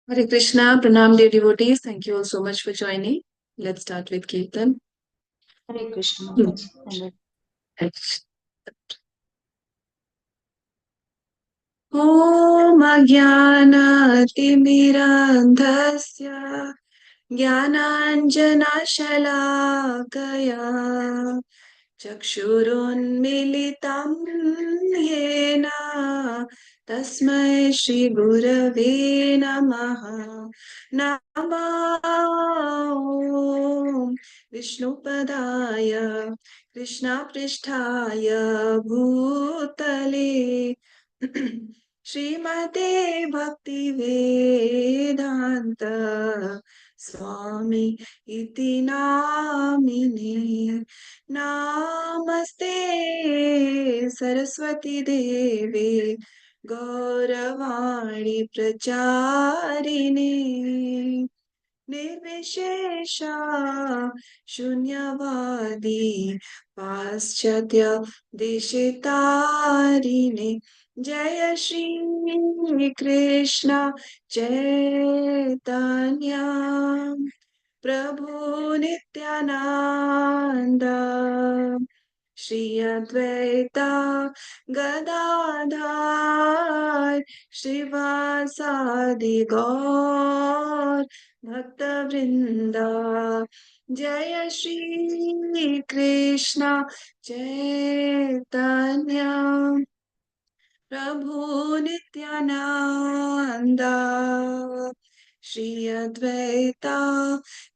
Hare Krishna, Pranam dear devotees. Thank you all so much for joining. Let's start with Kirtan. Hare Krishna Hmm. Mataji. And ॐ अज्ञानातिमिरान्धस्य ज्ञानाञ्जनशलाकया चक्षुरुन्मिलितं येन तस्मै श्रीगुरवे नमः। नमो विष्णुपदाय कृष्णपृष्ठाय भूतले श्रीमते भक्तिवेदान्त स्वामी इति नामिने। नमस्ते सरस्वती देवे गौरवाणी प्रचारिणे निर्विशेषा शून्यवादी पाश्चात्य देशितारिणे जय श्री कृष्ण चैतन्य प्रभु नित्यानंद श्री अद्वैता गदाधर श्रीवासादि गौर भक्त वृंदा जय श्री कृष्ण चैतन्य प्रभु नित्यानंद श्री अद्वैता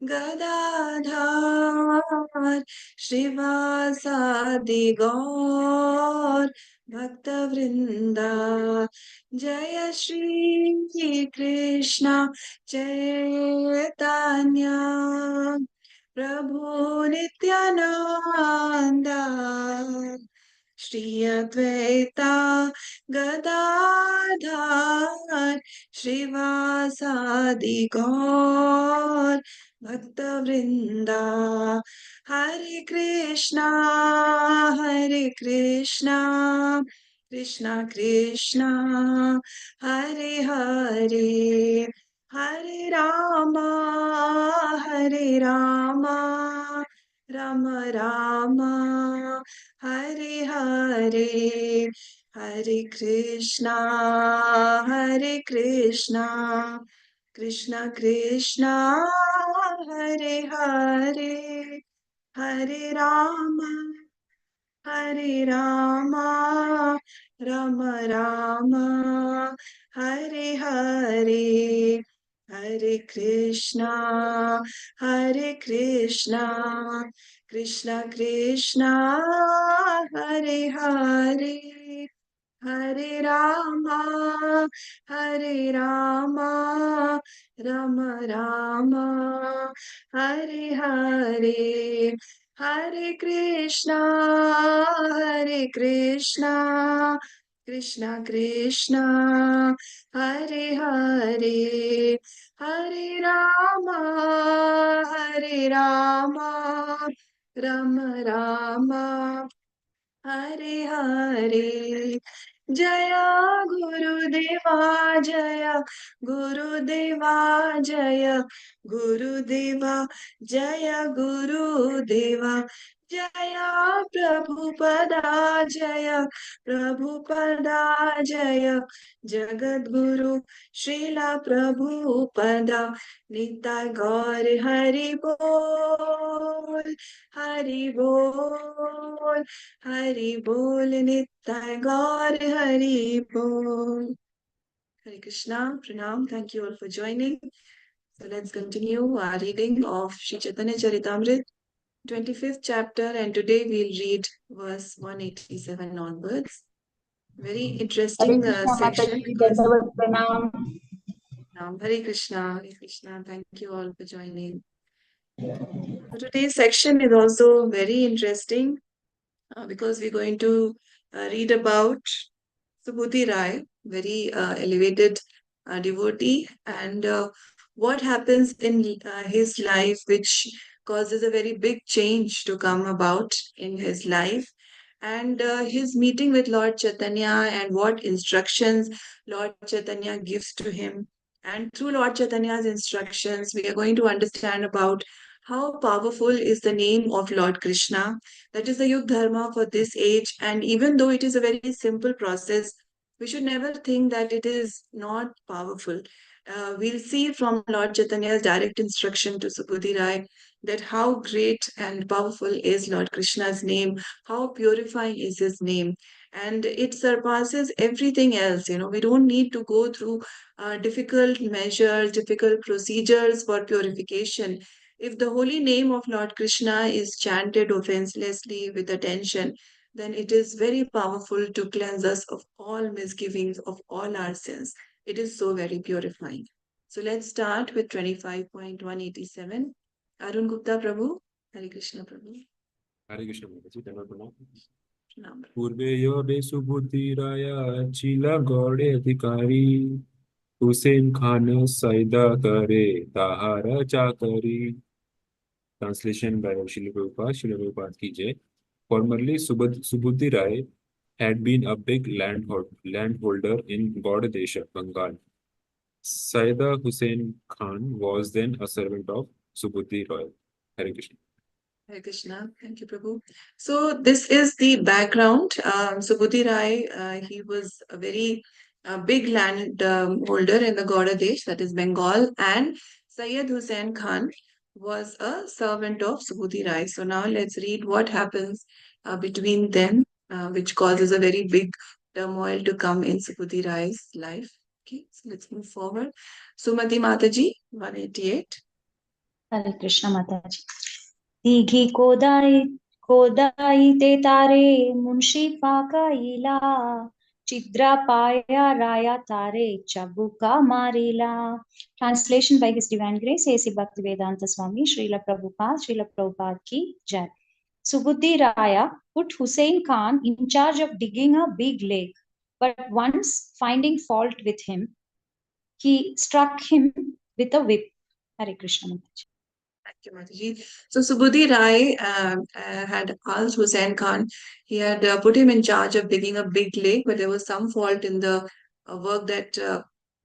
गदाधर श्रीवासादि गौर भक्त वृंदा जय श्री कृष्ण चैतन्य प्रभु नित्यानंद श्री अद्वैता गदाधर श्रीवासादि गौर भक्त वृंदा हरे कृष्णा कृष्णा कृष्णा हरे हरे हरे रामा राम राम हरे हरे हरे कृष्णा कृष्णा कृष्णा हरे हरे हरे राम राम राम हरे हरे हरे कृष्णा कृष्णा कृष्णा हरे हरे हरे राम राम राम हरे हरे हरे कृष्णा कृष्णा कृष्णा हरे हरे हरे राम राम राम हरे हरे जय गुरुदेवा जय गुरुदेवा जय गुरुदेवा जय गुरुदेवा जय प्रभुपदा जय प्रभुपदा जय जगद्गुरु श्रीला प्रभुपदा निताय गौर हरि बोल हरि बोल हरि बोल नित्य गौर हरि बोल Hare Krishna Pranam, thank you all for joining. So let's continue our reading of Sri Chaitanya Charitamrita 25th chapter, and today we'll read verse 187 onwards. Very Hare interesting Krishna section Mataji. because Dandavat Pranam. Hare Krishna, thank you all for joining. So today's section is also very interesting because we're going to read about Subhuti Rai, very elevated devotee, and what happens in his life, which causes a very big change to come about in his life, and his meeting with Lord Chaitanya, and what instructions Lord Chaitanya gives to him, And through Lord Chaitanya's instructions, we are going to understand about how powerful is the name of Lord Krishna. That is the Yug Dharma for this age. And even though it is a very simple process, we should never think that it is not powerful. We'll see from Lord Chaitanya's direct instruction to Subudhi Rai that how great and powerful is Lord Krishna's name, how purifying is his name. And it surpasses everything else. We don't need to go through difficult measures, difficult procedures for purification. If the holy name of Lord Krishna is chanted offenselessly with attention, then it is very powerful to cleanse us of all misgivings, of all our sins. It is so very purifying. So let's start with 25.187. Arun Gupta Prabhu, Hare Krishna Prabhu. Hare Krishna Mataji, Dhamma Pranam. Pranam. पूर्वे योगे सुबुद्धिराया चिला गौड़े अधिकारी हुसैन खान सैदा करे ताहारा चाकरी. Translation by Srila Prabhupada, Srila Prabhupada ki jai. Formerly, Subudhi Rai had been a big landholder in Gaudadesha, Bengal. Saida Hussain Khan was then a servant of Subudhi Rai. Hare Krishna. Hare Krishna. Thank you, Prabhu. So this is the background. Subudhi Rai, he was a very big land holder in the Gauda Desh, that is Bengal, and Sayyid Hussain Khan was a servant of Subudhi Rai. So now let's read what happens between them, which causes a very big turmoil to come in Subudhi Rai's life. Okay, so let's move forward. Sumati Mataji, 188. Hare Krishna Mataji. Dighi kodai te tare munshi pakaila chidra paya raya tare chabuka marila. Translation by His Divine Grace A.C. Bhaktivedanta Swami Srila Prabhupada ki jai. Subudhi Raya put Hussain Khan in charge of digging a big lake, but once finding fault with him, he struck him with a whip. Hare Krishna Mataji. Thank you, Mataji. So Subudhi Rai had asked Hussain Khan, he had put him in charge of digging a big lake, but there was some fault in the work that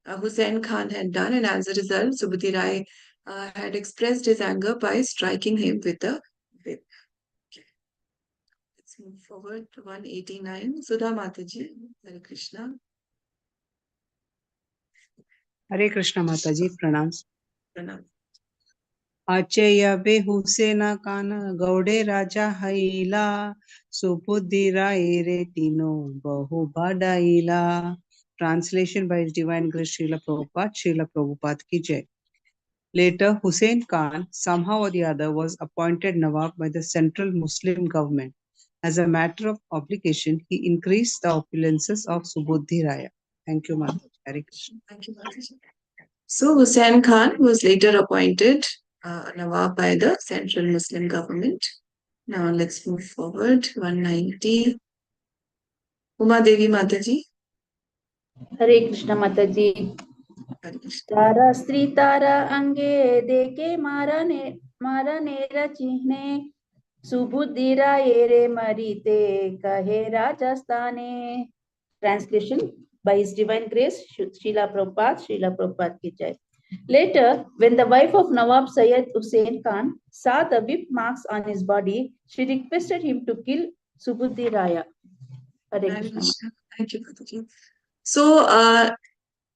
Hussain Khan had done. And as a result, Subudhi Rai had expressed his anger by striking him with a whip. Okay. Let's move forward to 189. Sudha Mataji, Hare Krishna. Hare Krishna Mataji, pranams. Pranam. Acheyave Husena Kana Gaude Raja Haila Subudhira Ere Tino Bahu Badaila. Translation by His Divine Grace Srila Prabhupada ki jai. Later, Hussain Khan, somehow or the other, was appointed Nawab by the central Muslim government. As a matter of obligation, he increased the opulences of Subudhi Raya. Thank you, Mataji. Hare Krishna. Thank you, Mataji. So Hussain Khan was later appointed Nawab by the central Muslim government. Now let's move forward. 190. Uma Devi Mataji. हरे कृष्ण माता जी. Hare Krishna. तारा स्त्री तारा अंगे देके मारा नेरा चिन्हे सुबुद्धि राये मरीते कहे राजस्थाने. Translation by His Divine Grace Srila Prabhupada ki jai. Later, when the wife of Nawab Sayyid Hussain Khan saw the whip marks on his body, she requested him to kill Subudhi Raya. Hare Hare Krishna. Krishna. Thank you, Mataji. So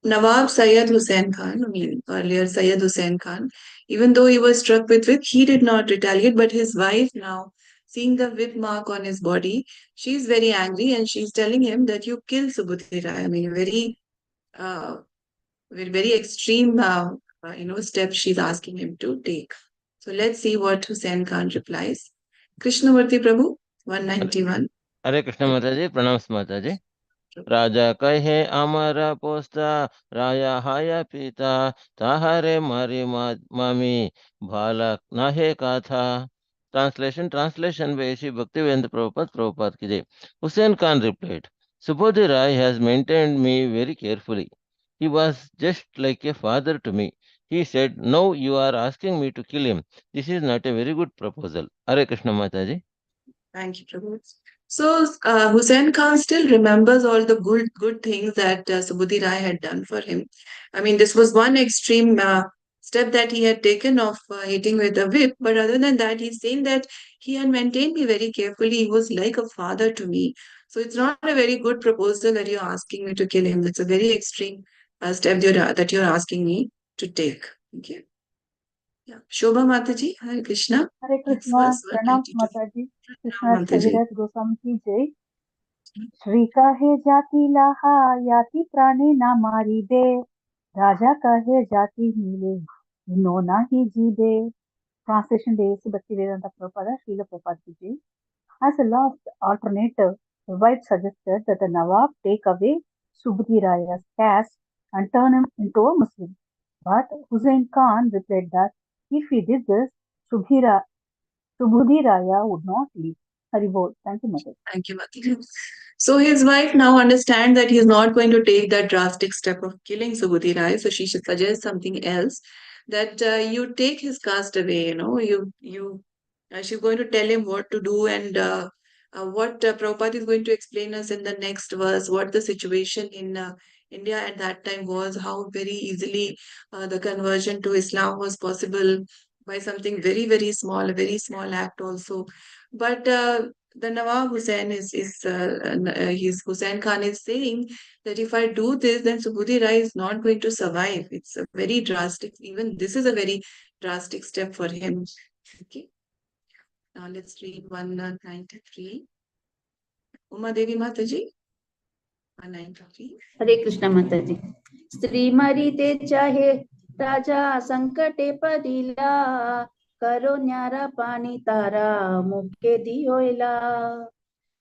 Nawab Sayyid Hussain Khan, I mean earlier Sayyid Hussain Khan, even though he was struck with whip, he did not retaliate, but his wife now, seeing the whip mark on his body, she's very angry and she's telling him that you kill Subudhi Rai. I mean, uh, very extreme, step she's asking him to take. So let's see what Hussain Khan replies. Krishnamurti Prabhu, 191. हरे कृष्ण माताजी, प्रणाम माताजी. राजा कहे अमर पोस्ता राया हाया पिता ताहरे मारी मामी बालक नाहे कथा. Translation by Sri Bhaktivedanta Prabhupada ki jai. Hussain Khan replied, Subodhi Rai has maintained me very carefully. He was just like a father to me. He said, now you are asking me to kill him. This is not a very good proposal. Hare Krishna Mataji. Thank you, Prabhu. So Hussain Khan still remembers all the good things that Subudhi Rai had done for him. I mean, this was one extreme step that he had taken of hitting with a whip. But other than that, he's saying that he had maintained me very carefully. He was like a father to me. So it's not a very good proposal that you're asking me to kill him. It's a very extreme step that you're asking me to take. Okay. Yeah. Shobha Mataji, Hare Krishna. Hare Next Krishna, verse, Pranam 192. Mataji, Krishna Mataji. Kaviraj Goswami ki Jai. Shri कहे जाति लाहा याति प्राणी ना मारी दे राजा कहे जाति हिले no ना ही जीवे. Translation by Bhaktivedanta Prabhupada, Srila Prabhupada ki Jai. As a last alternative, the wife suggested that the Nawab take away Subudhi Raya's caste and turn him into a Muslim. But Hussain Khan replied that if he did this, Subudhi Raya would not leave. Haribol. Thank you, Mother. Thank you, Mataji. So his wife now understands that he is not going to take that drastic step of killing Subudhi Rai. So she should suggest something else, that you take his caste away. She's going to tell him what to do, and what Prabhupada is going to explain us in the next verse. What the situation in India at that time was, how very easily the conversion to Islam was possible by something very small, a very small act also. But the Nawab Hussain Hussain Khan is saying that if I do this, then Subudhi Rai is not going to survive. It's a very drastic, even this is a very drastic step for him. Okay. Now let's read 193. Uma Devi Mataji. 193. हरे कृष्ण माताजी. स्त्री मरीते चाहे राजा संकटे पदिला करो न्यारा पानी तारा मुक्के दियोला.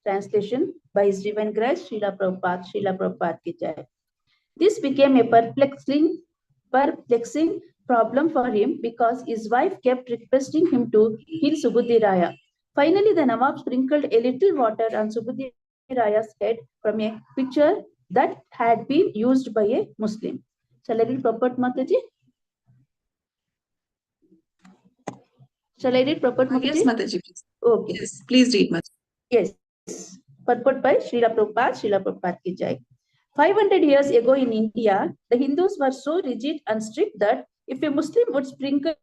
Translation by His Divine Grace Srila Prabhupada ki Jai. This became a perplexing problem for him because his wife kept requesting him to heal Subudhi Raya. Finally, the Nawab sprinkled a little water on Subudhi Raya's head from a pitcher that had been used by a Muslim. Shall I read Prabhupada Mataji? Shall I read Prabhupada Mataji? Yes, Mataji, please. Okay. Yes, please read, Mataji. Yes. Purport by Srila Prabhupada ki Jai. 500 years ago in India, the Hindus were so rigid and strict that if a Muslim would sprinkle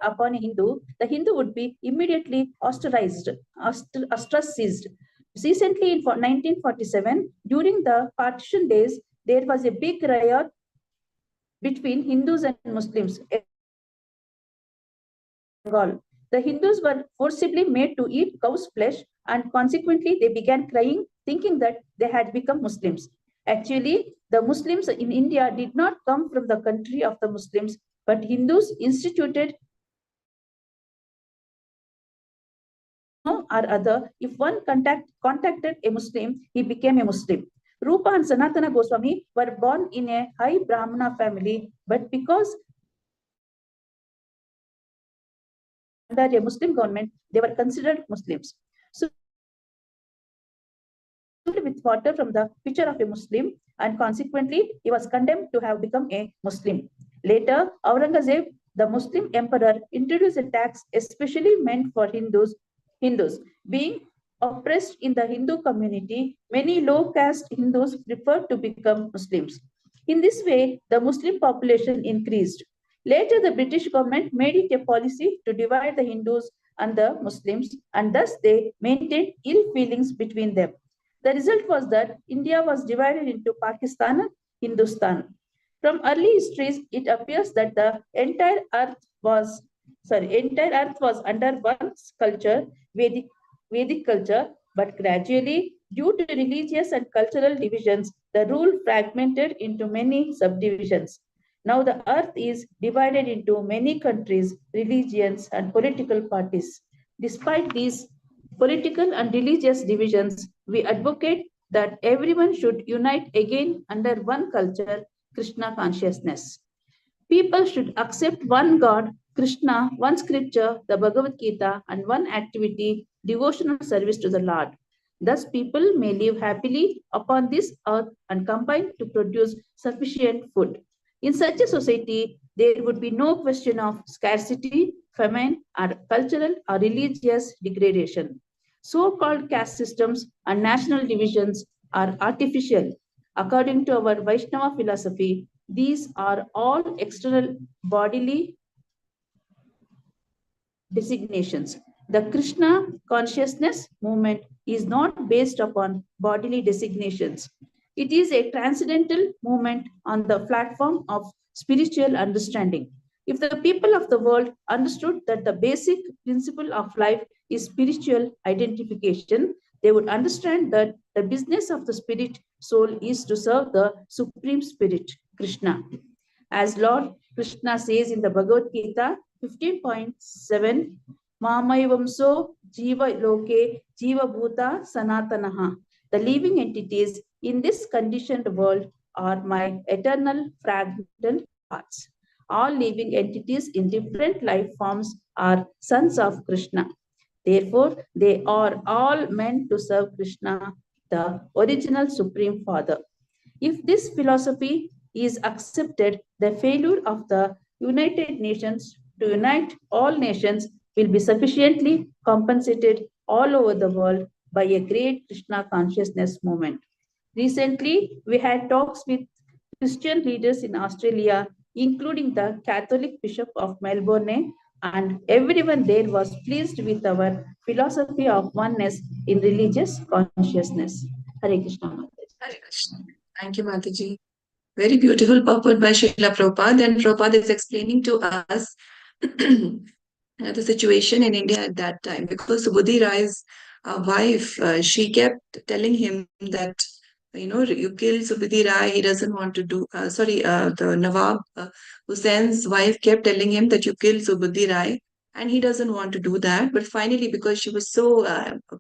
upon a Hindu, the Hindu would be immediately ostracized. Recently, in 1947, during the partition days, there was a big riot between Hindus and Muslims. The Hindus were forcibly made to eat cow's flesh, and consequently they began crying, thinking that they had become Muslims. Actually, the Muslims in India did not come from the country of the Muslims, but Hindus instituted or other. If one contacted a Muslim, he became a Muslim. Rupa and Sanatana Goswami were born in a high Brahmana family, but because under a Muslim government, they were considered Muslims. So, with water from the pitcher of a Muslim, and consequently, he was condemned to have become a Muslim. Later, Aurangzeb, the Muslim emperor, introduced a tax especially meant for Hindus. Being oppressed in the Hindu community, many low-caste Hindus preferred to become Muslims. In this way, the Muslim population increased. Later, the British government made it a policy to divide the Hindus and the Muslims, and thus they maintained ill feelings between them. The result was that India was divided into Pakistan and Hindustan. From early histories, it appears that the entire earth was under one culture, Vedic culture, but gradually, due to religious and cultural divisions, the rule fragmented into many subdivisions. Now the earth is divided into many countries, religions, and political parties. Despite these political and religious divisions, we advocate that everyone should unite again under one culture, Krishna consciousness. People should accept one God, Krishna, one scripture, the Bhagavad Gita, and one activity, devotional service to the Lord. Thus, people may live happily upon this earth and combine to produce sufficient food. In such a society, there would be no question of scarcity, famine, or cultural or religious degradation. So-called caste systems and national divisions are artificial. According to our Vaishnava philosophy, these are all external bodily designations. The Krishna consciousness movement is not based upon bodily designations. It is a transcendental movement on the platform of spiritual understanding. If the people of the world understood that the basic principle of life is spiritual identification, they would understand that the business of the spirit soul is to serve the Supreme Spirit, Krishna. As Lord Krishna says in the Bhagavad Gita 15.7, Mamayavamso Jiva Loke Jiva Bhuta Sanatanaha. The living entities in this conditioned world are my eternal fragmental parts. All living entities in different life forms are sons of Krishna. Therefore, they are all meant to serve Krishna, the original Supreme Father. If this philosophy is accepted, the failure of the United Nations to unite all nations will be sufficiently compensated all over the world by a great Krishna consciousness movement. Recently, we had talks with Christian leaders in Australia, including the Catholic Bishop of Melbourne, and everyone there was pleased with our philosophy of oneness in religious consciousness. Hare Krishna Mataji. Hare Krishna. Thank you, Mataji. Very beautiful purport by Srila Prabhupada. And Prabhupada is explaining to us the situation in India at that time, because Subudhi Rai's wife, she kept telling him that, you kill Subudhi Rai, he doesn't want to do, the Nawab Hussein's wife kept telling him that you kill Subudhi Rai, and he doesn't want to do that. But finally, because she was so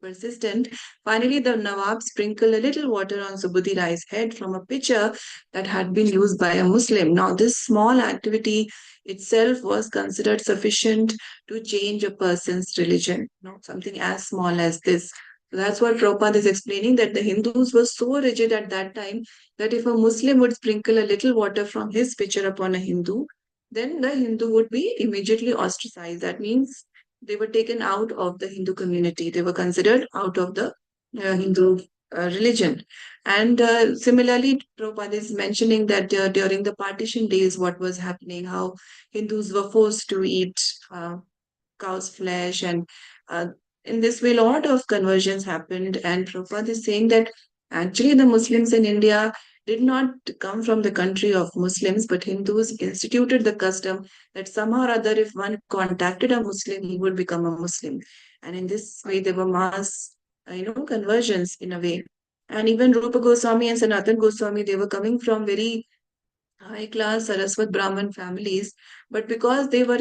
persistent, finally the Nawab sprinkled a little water on Subudhi Rai's head from a pitcher that had been used by a Muslim. Now, this small activity itself was considered sufficient to change a person's religion, something as small as this. So that's what Prabhupada is explaining, that the Hindus were so rigid at that time that if a Muslim would sprinkle a little water from his pitcher upon a Hindu, then the Hindu would be immediately ostracized. That means they were taken out of the Hindu community. They were considered out of the Hindu religion. And similarly, Prabhupada is mentioning that during the partition days, what was happening, how Hindus were forced to eat cow's flesh, and in this way, a lot of conversions happened. And Prabhupada is saying that actually the Muslims in India did not come from the country of Muslims, but Hindus instituted the custom that somehow or other, if one contacted a Muslim, he would become a Muslim. And in this way, there were mass, conversions in a way. And even Rupa Goswami and Sanatan Goswami, they were coming from very high class Saraswat Brahmin families, but because they were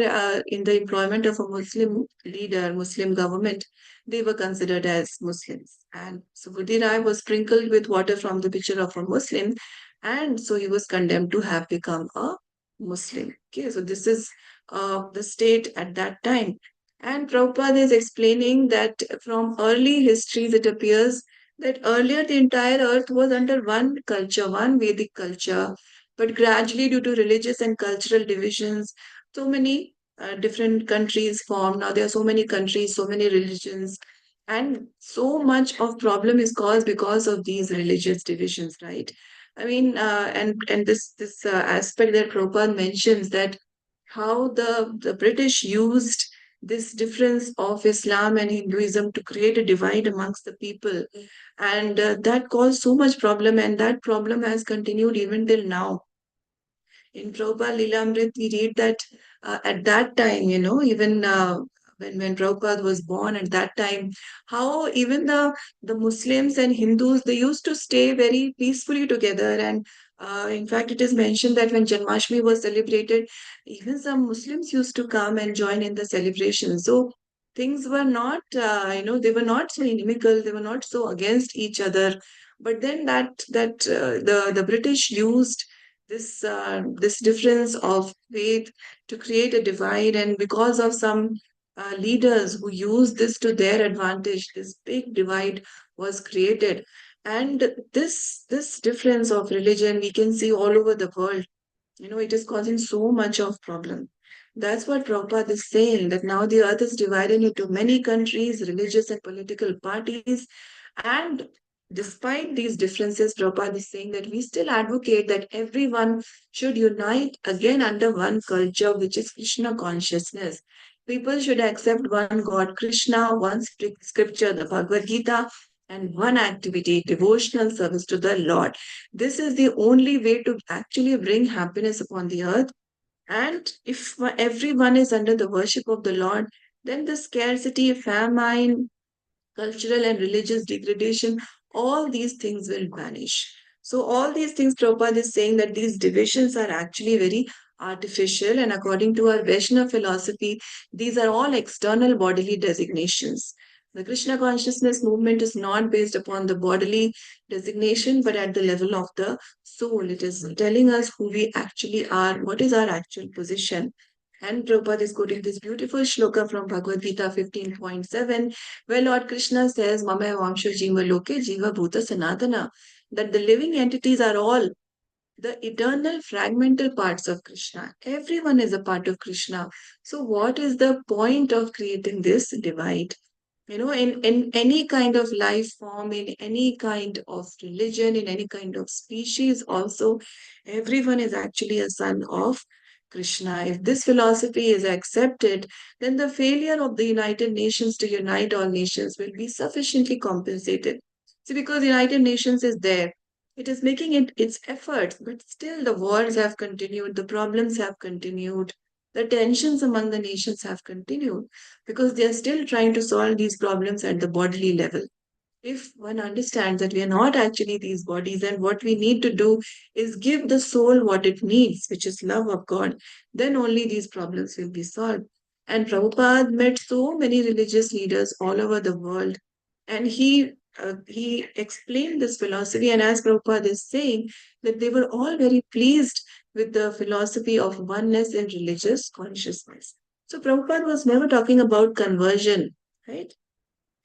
in the employment of a Muslim leader, Muslim government, they were considered as Muslims. And so Buddhi Rai was sprinkled with water from the picture of a Muslim, and so he was condemned to have become a Muslim. Okay, so this is the state at that time. And Prabhupada is explaining that from early histories, it appears that earlier the entire earth was under one culture, one Vedic culture, but gradually, due to religious and cultural divisions, so many different countries formed. Now there are so many countries, so many religions, and so much of problem is caused because of these religious divisions, right? I mean, and this aspect that Prabhupada mentions, that how the British used this difference of Islam and Hinduism to create a divide amongst the people, and that caused so much problem, and that problem has continued even till now. In Prabhupada Lilamrit, we read that at that time, even when Prabhupada was born at that time, how even the Muslims and Hindus, they used to stay very peacefully together. And in fact, it is mentioned that when Janmashtami was celebrated, even some Muslims used to come and join in the celebration. So things were not, they were not so inimical, they were not so against each other. But then the British used this difference of faith to create a divide, and because of some leaders who used this to their advantage, this big divide was created. And this difference of religion we can see all over the world. It is causing so much of problem. That's what Prabhupada is saying, that now the earth is divided into many countries, religious and political parties. And despite these differences, Prabhupada is saying that we still advocate that everyone should unite again under one culture, which is Krishna consciousness. People should accept one God, Krishna, one scripture, the Bhagavad Gita, and one activity, devotional service to the Lord. This is the only way to actually bring happiness upon the earth. And if everyone is under the worship of the Lord, then the scarcity, famine, cultural and religious degradation, all these things will vanish. So, all these things, Prabhupada is saying that these divisions are actually very artificial, and according to our Vaishnava philosophy, these are all external bodily designations. The Krishna consciousness movement is not based upon the bodily designation, but at the level of the soul. It is telling us who we actually are, what is our actual position. And Prabhupada is quoting this beautiful shloka from Bhagavad Gita 15.7, where Lord Krishna says, Mama Vamsho Jiva Loke Jiva Bhuta Sanatana, that the living entities are all the eternal fragmental parts of Krishna. Everyone is a part of Krishna. So, what is the point of creating this divide? In any kind of life form, in any kind of religion, in any kind of species, also, everyone is actually a son of Krishna. If this philosophy is accepted, then the failure of the United Nations to unite all nations will be sufficiently compensated. See, because United Nations is there, it is making its efforts, but still the wars have continued, the problems have continued, the tensions among the nations have continued because they are still trying to solve these problems at the bodily level. If one understands that we are not actually these bodies, and what we need to do is give the soul what it needs, which is love of God, then only these problems will be solved. And Prabhupada met so many religious leaders all over the world, and he explained this philosophy. And as Prabhupada is saying, that they were all very pleased with the philosophy of oneness in religious consciousness. So Prabhupada was never talking about conversion, right?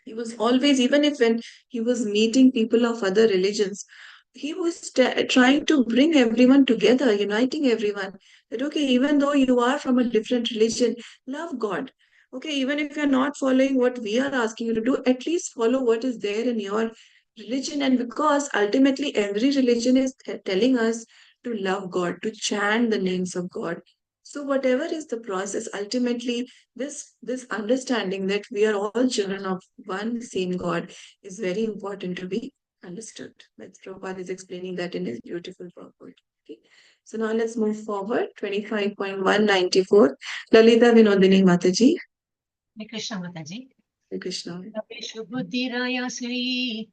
He was always, even if when he was meeting people of other religions, he was trying to bring everyone together, uniting everyone. That, okay, even though you are from a different religion, love God. Okay, even if you're not following what we are asking you to do, at least follow what is there in your religion. And because ultimately every religion is telling us to love God, to chant the names of God. So, whatever is the process, ultimately this understanding that we are all children of one same God is very important to be understood. That's Prabhupada is explaining that in his beautiful purport. Okay. So now let's move forward. 25.194. Lalita Vinodini Mataji. Hare Krishna Mataji. Hare Krishna. Shubhudiraya Sri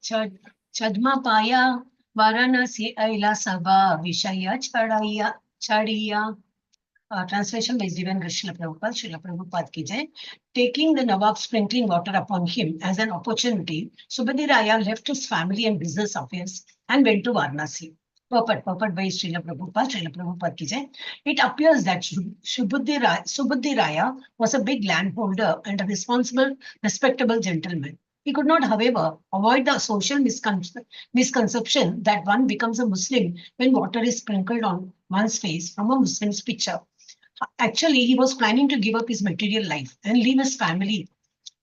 Chadmapaya Varanasi Aila Sabha Vishaya Chadiya. Translation by Divine Srila Prabhupada, Srila Prabhupada ki jai. Taking the Nawab sprinkling water upon him as an opportunity, Subhadiraya left his family and business affairs and went to Varanasi. Purport by Srila Prabhupada ki jai. It appears that Subhadiraya was a big landholder and a responsible, respectable gentleman. He could not, however, avoid the social misconception that one becomes a Muslim when water is sprinkled on one's face from a Muslim's picture. Actually, he was planning to give up his material life and leave his family.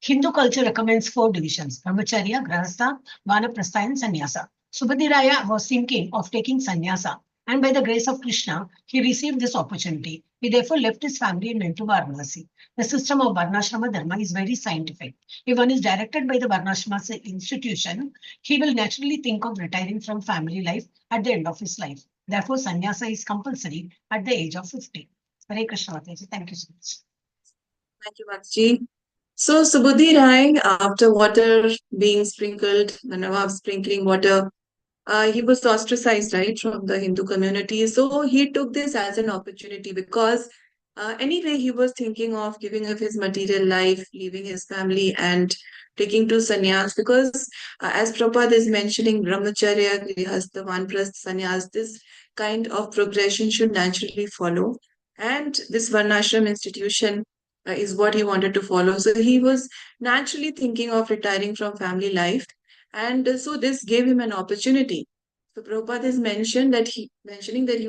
Hindu culture recommends 4 divisions: Brahmacharya, Grahastha, Vanaprastha, and Sannyasa. Subhadiraya was thinking of taking sannyasa, and by the grace of Krishna, he received this opportunity. He therefore left his family and went to Varanasi. The system of Varnashrama Dharma is very scientific. If one is directed by the Varnashrama institution, he will naturally think of retiring from family life at the end of his life. Therefore, sannyasa is compulsory at the age of 50. Hare Krishna Mataji. Thank you so much. Thank you, Mataji. So Subudhi Rai, after water being sprinkled, the Nawab sprinkling water, he was ostracized, right, from the Hindu community. So he took this as an opportunity because anyway, he was thinking of giving up his material life, leaving his family, and taking to sannyas. Because as Prabhupada is mentioning, brahmacharya, grihastha, vanprastha, sannyas, this kind of progression should naturally follow. And this varnashram institution is what he wanted to follow. So he was naturally thinking of retiring from family life. And so this gave him an opportunity. So Prabhupada is mentioning that he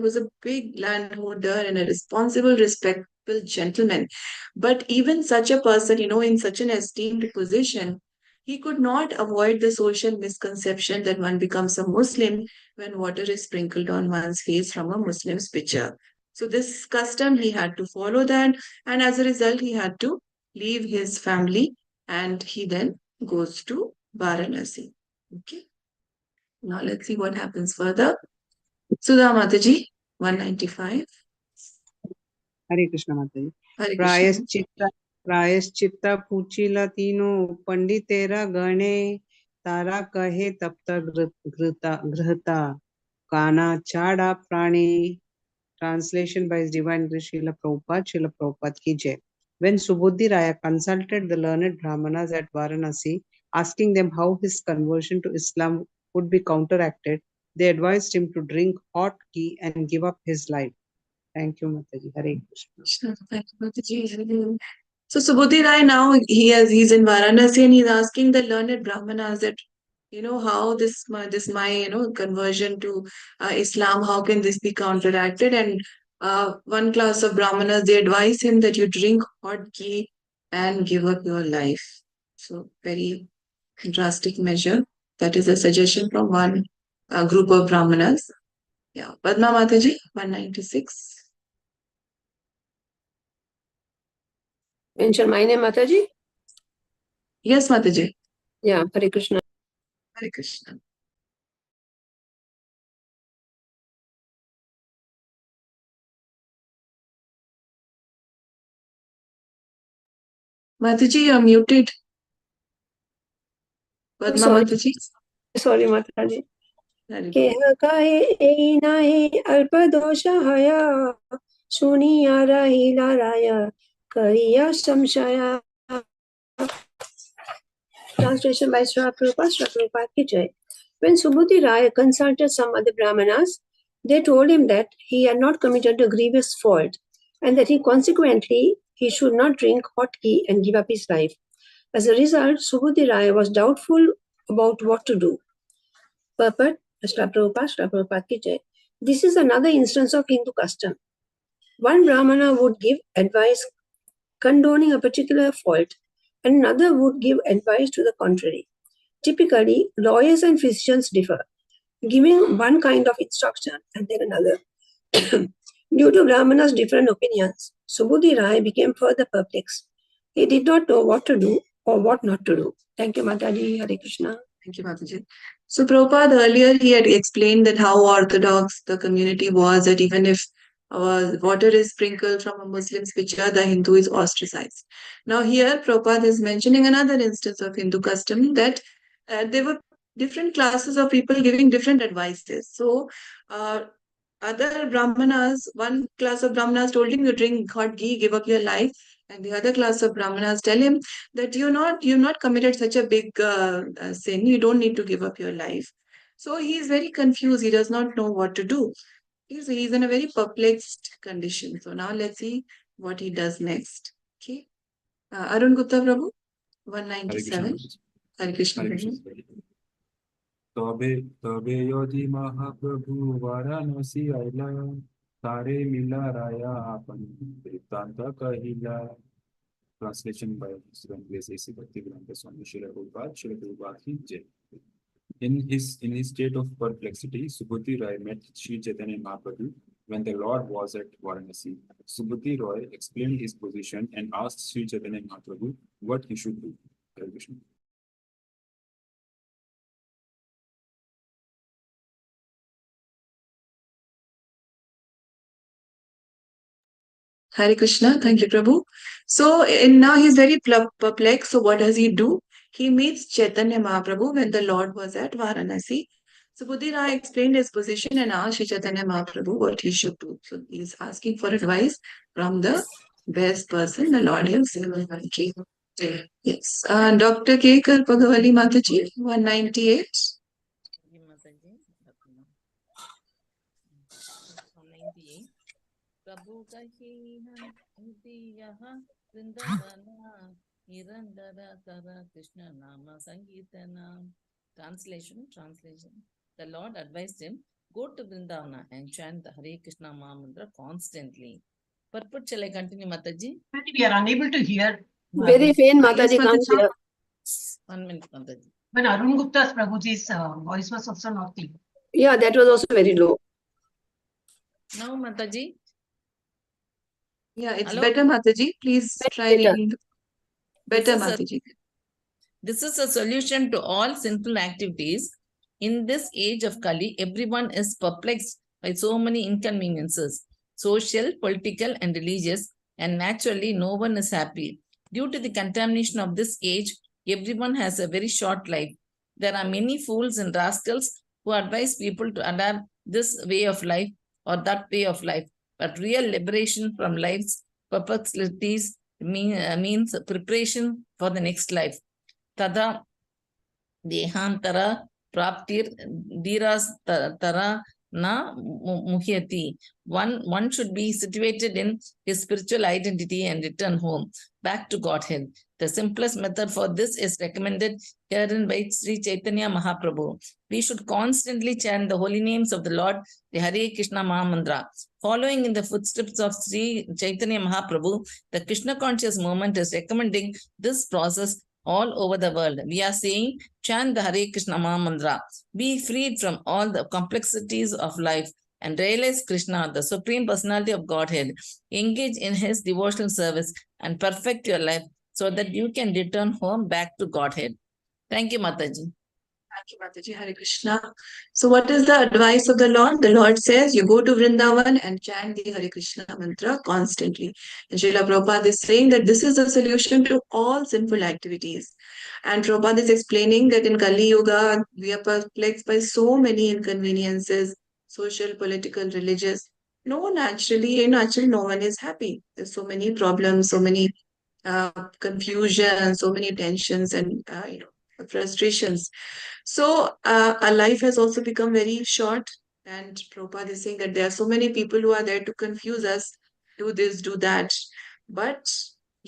was a big landholder and a responsible, respectful gentleman. But even such a person, in such an esteemed position, he could not avoid the social misconception that one becomes a Muslim when water is sprinkled on one's face from a Muslim's pitcher. So this custom, he had to follow that, and as a result, he had to leave his family, and he then goes to Varanasi. Okay. Now let's see what happens further. Sudha Mataji, 195. Hare Krishna Mataji. Hare Krishna. प्रायश्चित्ता पूछिला तीनों पंडितेरा गणे तारा कहे तब तक घृता काना चाड़ा प्राणी. Translation by His Divine Grace Srila Prabhupada ki jai. When Subhuddhi Raya consulted the learned Brahmanas at Varanasi, asking them how his conversion to Islam would be counteracted, they advised him to drink hot ghee and give up his life. Thank you, Mataji. Hare Krishna. Thank you, Mataji. So Subhuti Rai now he's in Varanasi and he's asking the learned Brahmanas that how this my conversion to Islam, how can this be counteracted? And one class of Brahmanas, they advise him that you drink hot ghee and give up your life. So very drastic measure. That is a suggestion from one group of Brahmanas. Yeah, Padma Mataji, 196. Mention my name, Mataji? Yes, Mataji. Yeah, Hare Krishna. Hare Krishna. Mataji, you're muted. Padma Sorry. Mataji. Sorry, Mataji. Hare Keha kahe ei nahi alpa dosha haya suniya rahila raya kariya samshaya. Translation by Srila Prabhupada ki jai. When Subhuti Raya consulted some other Brahmanas, they told him that he had not committed a grievous fault and that he should not drink hot ghee and give up his life. As a result, Subhuti Raya was doubtful about what to do. Purport, Srila Prabhupada ki jai. This is another instance of Hindu custom. One Brahmana would give advice condoning a particular fault, and another would give advice to the contrary. Typically, lawyers and physicians differ, giving one kind of instruction and then another. Due to Brahmana's different opinions, Subhuti Rai became further perplexed. He did not know what to do or what not to do. Thank you, Mataji. Hare Krishna. Thank you, Mataji. So Prabhupada earlier he had explained that how orthodox the community was, that even if water is sprinkled from a Muslim's pitcher, the Hindu is ostracized. Now here Prabhupada is mentioning another instance of Hindu custom that there were different classes of people giving different advices. So other Brahmanas, one class of Brahmanas told him, you drink hot ghee, give up your life. And the other class of Brahmanas tell him that you've not committed such a big sin. You don't need to give up your life. So he is very confused. He does not know what to do. He's in a very perplexed condition. So now let's see what he does next. Okay. Arun Gupta Prabhu, 197. Hare Krishna. Hare Krishna. তবে তবে যদি মহাপ্রভু বারাণসী আইলা তারে মিলা রায়া আপন বৃত্তান্ত কহিলা. Translation by His Divine Grace A.C. Bhaktivedanta Swami Srila Prabhupada ki jai. In his state of perplexity, Subhuti Rai met Sri Chaitanya Mahaprabhu when the Lord was at Varanasi. Subhuti Rai explained his position and asked Sri Chaitanya Mahaprabhu what he should do. Hare Krishna. Hare Krishna. Thank you, Prabhu. So now he's very perplexed. So what does he do? He meets Chaitanya Mahaprabhu when the Lord was at Varanasi. So Buddhira explained his position and asked Shri Chaitanya Mahaprabhu what he should do. So he's asking for advice from the best person, the Lord himself. Okay. Yes. Dr. K. Kalpagavali Mataji, 198. प्रभु कही यहाँ वृंदावना निरंतर कर कृष्ण नाम Sankirtana. Translation. the Lord advised him, go to Vrindavana and chant the Hare Krishna Maha Mantra constantly. Purport, shall I continue, Mataji? We are unable to hear. Very faint, Yes, Mataji can't Mataji. hear. 1 minute, Mataji. When Arun Gupta's Prabhuji's voice was also not clear. Yeah, that was also very low. Now, Mataji. Yeah, it's Hello? better, Mataji. Please try Better. reading. Better, This is a- Mataji. This is a solution to all sinful activities. In this age of Kali, everyone is perplexed by so many inconveniences, social, political, and religious, and naturally, no one is happy. Due to the contamination of this age, everyone has a very short life. There are many fools and rascals who advise people to adopt this way of life or that way of life. But real liberation from life's perplexities means preparation for the next life. Tada Dehantara Praptir Dhiras Tara Na Muhyati. One should be situated in his spiritual identity and return home, back to Godhead. The simplest method for this is recommended herein by Sri Chaitanya Mahaprabhu. We should constantly chant the holy names of the Lord, the Hare Krishna Maha Mantra. Following in the footsteps of Sri Chaitanya Mahaprabhu, the Krishna conscious movement is recommending this process all over the world. We are saying, chant the Hare Krishna Maha Mantra. Be freed from all the complexities of life and realize Krishna, the Supreme Personality of Godhead. Engage in his devotional service and perfect your life so that you can return home back to Godhead. Thank you, Mataji. Thank you, Mataji. Hare Krishna. So, what is the advice of the Lord? The Lord says, you go to Vrindavan and chant the Hare Krishna mantra constantly. And Srila Prabhupada is saying that this is the solution to all sinful activities. And Prabhupada is explaining that in Kali Yuga, we are perplexed by so many inconveniences, social, political, religious. No, naturally, no one is happy. There's so many problems, so many confusion, so many tensions and frustrations. So our life has also become very short. And Prabhupada is saying that there are so many people who are there to confuse us, do this, do that. But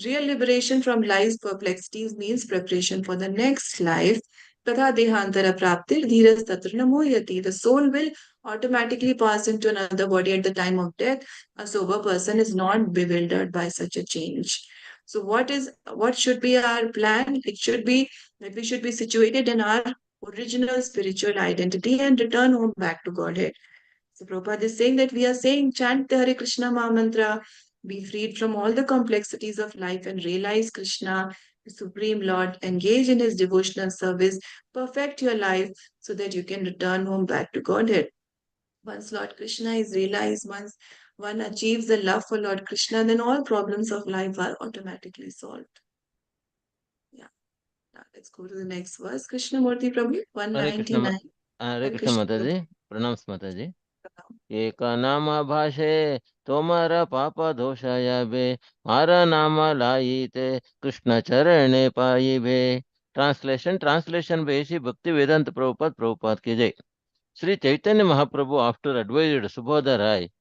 real liberation from life's perplexities means preparation for the next life. Tatha dehantara praptir dhiras tatra namoyati. The soul will automatically pass into another body at the time of death. A sober person is not bewildered by such a change. So what should be our plan? It should be that we should be situated in our original spiritual identity and return home back to Godhead. So Prabhupada is saying that we are saying chant the Hare Krishna Maha Mantra, be freed from all the complexities of life and realize Krishna, the Supreme Lord, engage in his devotional service, perfect your life so that you can return home back to Godhead. Once Lord Krishna is realized, once one achieves the love for Lord Krishna, then all problems of life are automatically solved. Yeah. Now let's go to the next verse. Krishnamurti Prabhu, Hare Krishna, 199. Hare Krishna Mataji, pranams Mataji. Prabhu. एक नाम भाषे तोमर पाप दोषाय बे मारा नाम लाई ते कृष्ण चरणे पाई बे. Translation by Sri Bhakti Vedanta Prabhupada ki jai. Sri Chaitanya Mahaprabhu, after advised Subodha Rai,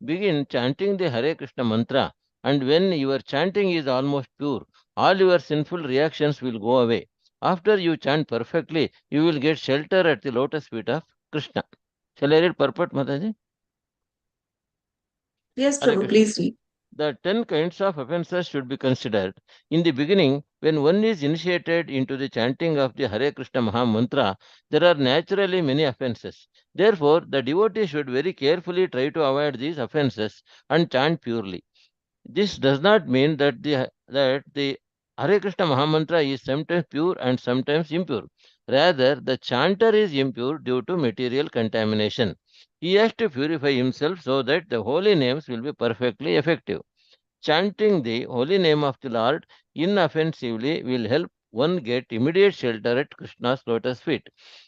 begin chanting the Hare Krishna mantra, and when your chanting is almost pure, all your sinful reactions will go away. After you chant perfectly, you will get shelter at the lotus feet of Krishna. Shall I read purport, Mataji? Yes, Hare Prabhu, Krishna. please read. The 10 kinds of offenses should be considered. In the beginning, when one is initiated into the chanting of the Hare Krishna Maha Mantra, there are naturally many offenses. Therefore, the devotee should very carefully try to avoid these offenses and chant purely. This does not mean that the Hare Krishna Maha Mantra is sometimes pure and sometimes impure. Rather, the chanter is impure due to material contamination. He has to purify himself so that the holy names will be perfectly effective. Chanting the holy name of the Lord inoffensively will help one get immediate shelter at Krishna's lotus feet.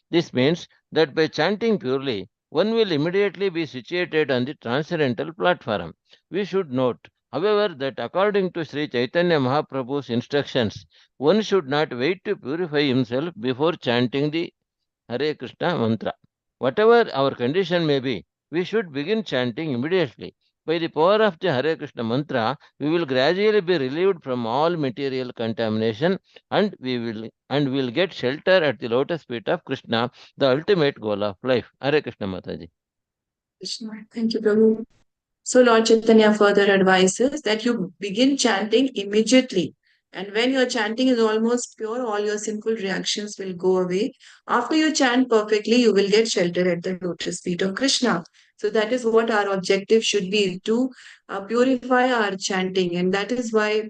This means that by chanting purely, one will immediately be situated on the transcendental platform. We should note, however, that according to Sri Chaitanya Mahaprabhu's instructions, one should not wait to purify himself before chanting the Hare Krishna mantra. Whatever our condition may be, we should begin chanting immediately. By the power of the Hare Krishna mantra, we will gradually be relieved from all material contamination, and will get shelter at the lotus feet of Krishna, the ultimate goal of life. Hare Krishna Mataji. Krishna. Thank you, Prabhu. So Lord Chaitanya further advises that you begin chanting immediately. And when your chanting is almost pure, all your sinful reactions will go away. After you chant perfectly, you will get shelter at the lotus feet of Krishna. So that is what our objective should be, to purify our chanting. And that is why,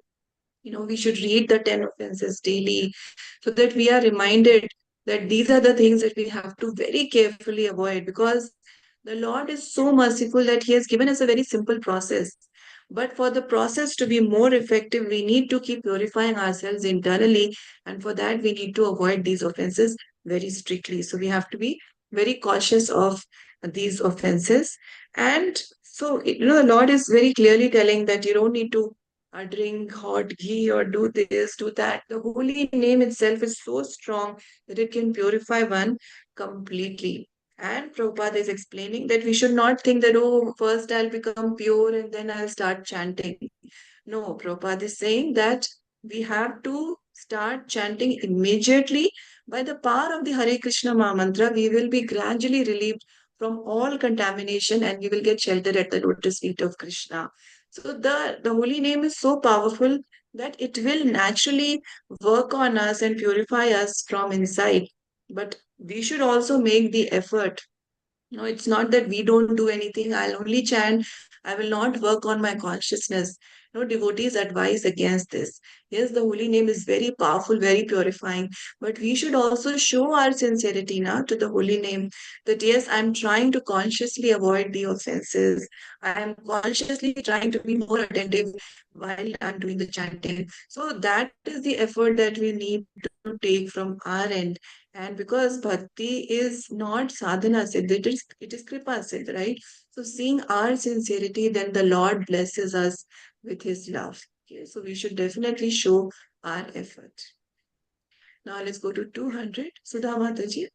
we should read the 10 offenses daily so that we are reminded that these are the things that we have to very carefully avoid, because the Lord is so merciful that He has given us a very simple process. But for the process to be more effective, we need to keep purifying ourselves internally. And for that, we need to avoid these offenses very strictly. So we have to be very cautious of these offenses. And so, the Lord is very clearly telling that you don't need to drink hot ghee or do this, do that. The holy name itself is so strong that it can purify one completely. And Prabhupada is explaining that we should not think that, oh, first I'll become pure and then I'll start chanting. No, Prabhupada is saying that we have to start chanting immediately. By the power of the Hare Krishna Maha Mantra, we will be gradually relieved from all contamination and we will get shelter at the lotus feet of Krishna. So the holy name is so powerful that it will naturally work on us and purify us from inside. But we should also make the effort. It's not that we don't do anything. I'll only chant. I will not work on my consciousness. No, devotees advise against this. Yes, the holy name is very powerful, very purifying, but we should also show our sincerity now to the holy name, that yes, I'm trying to consciously avoid the offenses. I am consciously trying to be more attentive while I'm doing the chanting. So that is the effort that we need to take from our end. And because bhakti is not sadhana siddha, it is kripa siddha, right? So seeing our sincerity, then the Lord blesses us with His love. Okay, so we should definitely show our effort. Now let's go to 200. Sudha Mataji.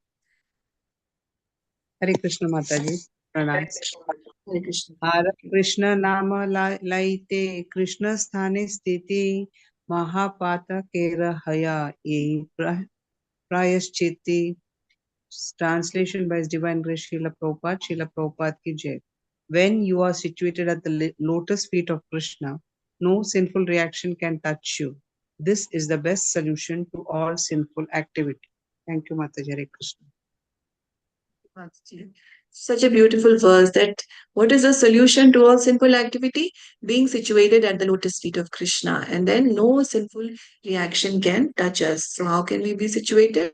Hare Krishna Mataji. Pranam. Hare Krishna. Hare Krishna Nama Laite Krishna Sthane Sthiti Mahapata Kera Haya E Prayaschiti. Translation by His Divine Grace Srila Prabhupada. Srila Prabhupada ki jai. When you are situated at the lotus feet of Krishna, no sinful reaction can touch you. This is the best solution to all sinful activity. Thank you, Mataji. Hare Krishna. Such a beautiful verse, that what is the solution to all sinful activity? Being situated at the lotus feet of Krishna, and then no sinful reaction can touch us. So how can we be situated?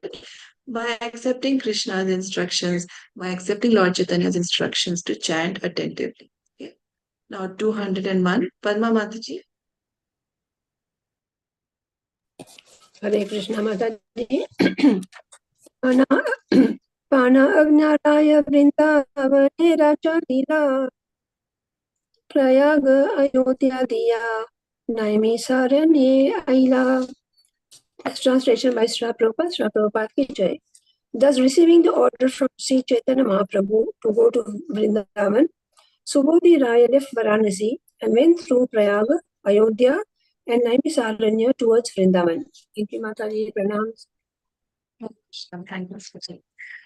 By accepting Krishna's instructions, by accepting Lord Chaitanya's instructions to chant attentively. Okay. Now 201, Padma Mataji. Hare Krishna Mataji. Pana Agnaraya Vrindavane Raja Lila Prayaga Ayodhya Diya Naimi Saranye Aila. Translation by Srila Prabhupada. Srila Prabhupada ki jai. Thus, receiving the order from Sri Chaitanya Mahaprabhu to go to Vrindavan, Subodhi Raya left Varanasi and went through Prayaga, Ayodhya, and Naimisaranya towards Vrindavan. Thank you, Mataji. Pranams.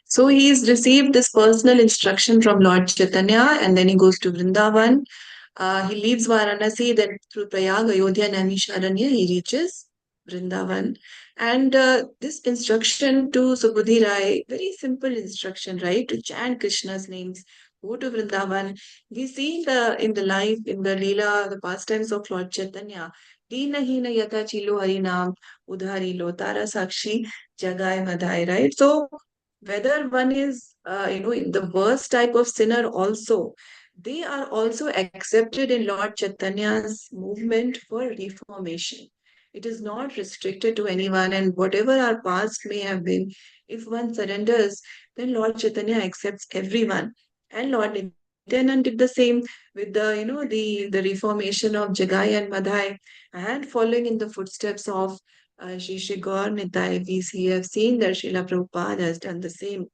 So he's received this personal instruction from Lord Chaitanya, and then he goes to Vrindavan. He leaves Varanasi, then through Prayag, Ayodhya, Naimisharanya, he reaches Vrindavan. And this instruction to Subudhi Rai, very simple instruction, right? To chant Krishna's names, go to Vrindavan. We see in the life, in the Lila, the pastimes of Lord Chaitanya, Dina Hina Yata Chilo Harinam, Udhari Lo, Tara Sakshi, Jagai Madhai, right? So whether one is, the worst type of sinner also, they are also accepted in Lord Chaitanya's movement for reformation. It is not restricted to anyone, and whatever our past may have been, if one surrenders, then Lord Chaitanya accepts everyone. And Lord Nityanand did the same with the reformation of Jagai and Madhai, and following in the footsteps of Shri Gaur Nitai, we have seen that Srila Prabhupada has done the same.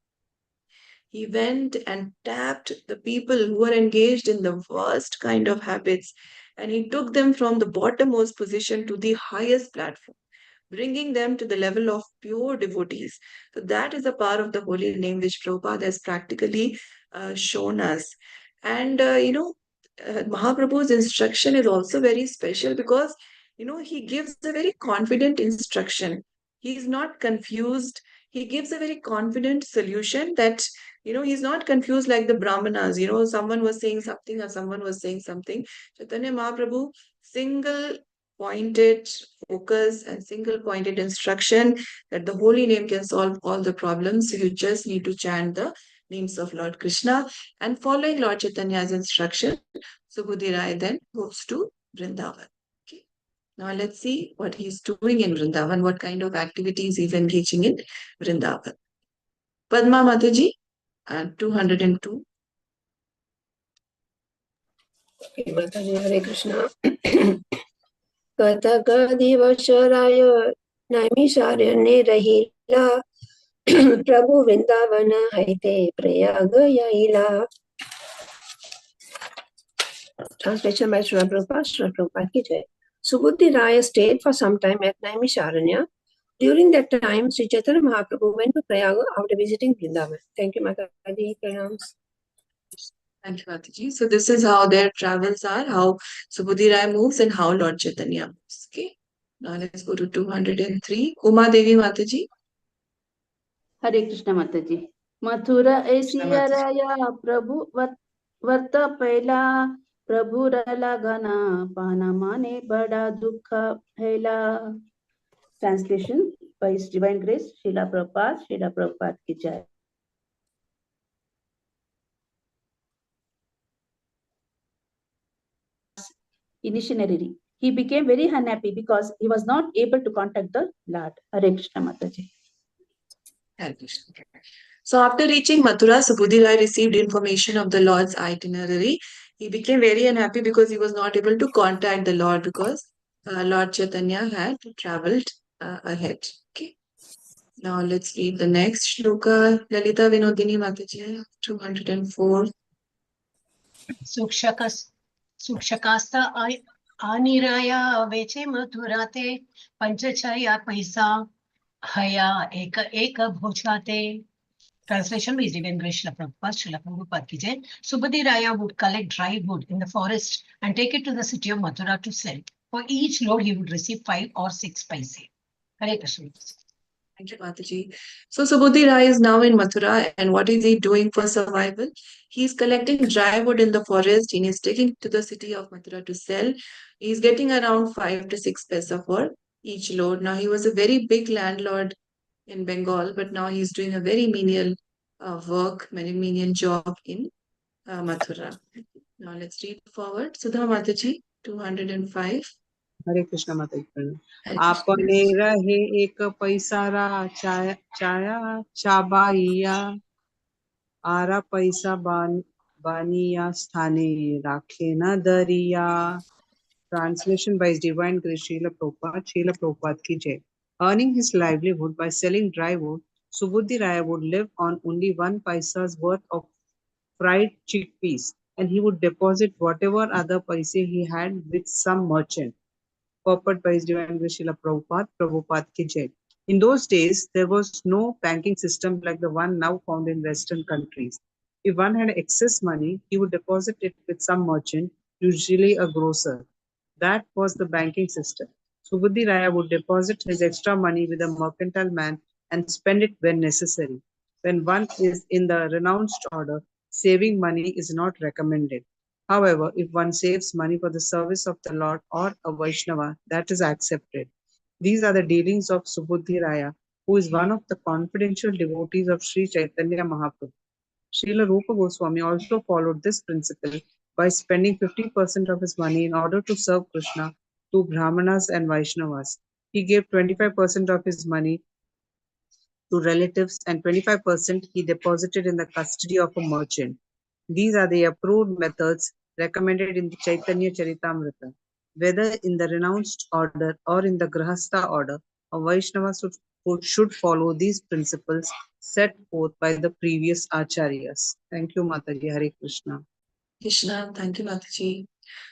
He went and tapped the people who were engaged in the worst kind of habits, and he took them from the bottommost position to the highest platform, bringing them to the level of pure devotees. So that is a part of the holy name which Prabhupada has practically shown us. And, Mahaprabhu's instruction is also very special because, he gives a very confident instruction. He is not confused. He gives a very confident solution that, he's not confused like the Brahmanas. Someone was saying something or someone was saying something. Chaitanya Mahaprabhu, single pointed focus and single pointed instruction that the holy name can solve all the problems. So you just need to chant the names of Lord Krishna. And following Lord Chaitanya's instruction, Subhuti Rai then goes to Vrindavan. Okay. Now let's see what he's doing in Vrindavan, what kind of activities he's engaging in Vrindavan. Padma Mataji, 202. Okay, Mataji, Hare Krishna. कतक दिवसराय नैमिषारण्ये रहिला प्रभु वृंदावन हैते Prayag यैला. Translation by Srila Prabhupada. Srila Prabhupada ki jai. Subhuti Raya stayed for some time at Naimisharanya. During that time, Sri Chaitanya Mahaprabhu went to Prayaga after visiting Vrindavan. Thank you, Mataji. Pranams. Thank you, Mataji. So this is how their travels are, how Subhuti Rai moves and how Lord Chaitanya moves. Okay. Now let's go to 203. Uma Devi Mataji. हरे कृष्ण माता जी. मथुरा एसिया राया प्रभु वर्त पहला प्रभु रला घना पाना माने बड़ा दुख हैला. Translation by His Divine Grace, Srila Prabhupada ki jai. Initially, he became very unhappy because he was not able to contact the Lord. Hare Krishna Mataji. Hare Krishna. So after reaching Mathura, Subhuti Rai received information of the Lord's itinerary. He became very unhappy because he was not able to contact the Lord because Lord Chaitanya had traveled ahead. Okay. Now let's read the next shloka. Lalita Vinodini Mataji, 204. सूक्षकास्ता आनिराया वेचे मथुराते पंचछया पैसा हया एक भोजनाते. Translation is Divine Grace Srila Prabhupada, Srila Prabhupada ki jai. Subhuti Raya would collect dry wood in the forest and take it to the city of Mathura to sell. For each load, he would receive 5 or 6 paise. Hare Krishna. Thank you, Mataji. So Subhuti Rai is now in Mathura, and what is he doing for survival? He's collecting dry wood in the forest and he's taking to the city of Mathura to sell. He's getting around 5 to 6 paisa for each load. Now he was a very big landlord in Bengal, but now he's doing a very menial work, very menial job in Mathura. Now let's read forward. Sudha Mataji, 205. हरे कृष्ण माता जी. Hare आपने Krishna. रहे एक पैसारा चाया चाबाइया आरा पैसा बानिया स्थाने राखे न दरिया. Translation by His Divine Grace Srila Prabhupada ki jai. Earning his livelihood by selling dry wood, Subhuti Raya would live on only 1 paisa's worth of fried chickpeas, and he would deposit whatever other paise he had with some merchant. Purport by His Divine Grace Srila Prabhupada ki jai. In those days, there was no banking system like the one now found in Western countries. If one had excess money, he would deposit it with some merchant, usually a grocer. That was the banking system. Subhuti Raya would deposit his extra money with a mercantile man and spend it when necessary. When one is in the renounced order, saving money is not recommended. However, if one saves money for the service of the Lord or a Vaishnava, that is accepted. These are the dealings of Subhuti Raya, who is one of the confidential devotees of Sri Chaitanya Mahaprabhu. Srila Rupa Goswami also followed this principle by spending 50% of his money in order to serve Krishna to Brahmanas and Vaishnavas. He gave 25% of his money to relatives and 25% he deposited in the custody of a merchant. These are the approved methods recommended in the Chaitanya Charitamrita. Whether in the renounced order or in the Grahastha order, a Vaishnava should should follow these principles set forth by the previous acharyas. Thank you, Mataji. Hare Krishna. Krishna, thank you, Mataji.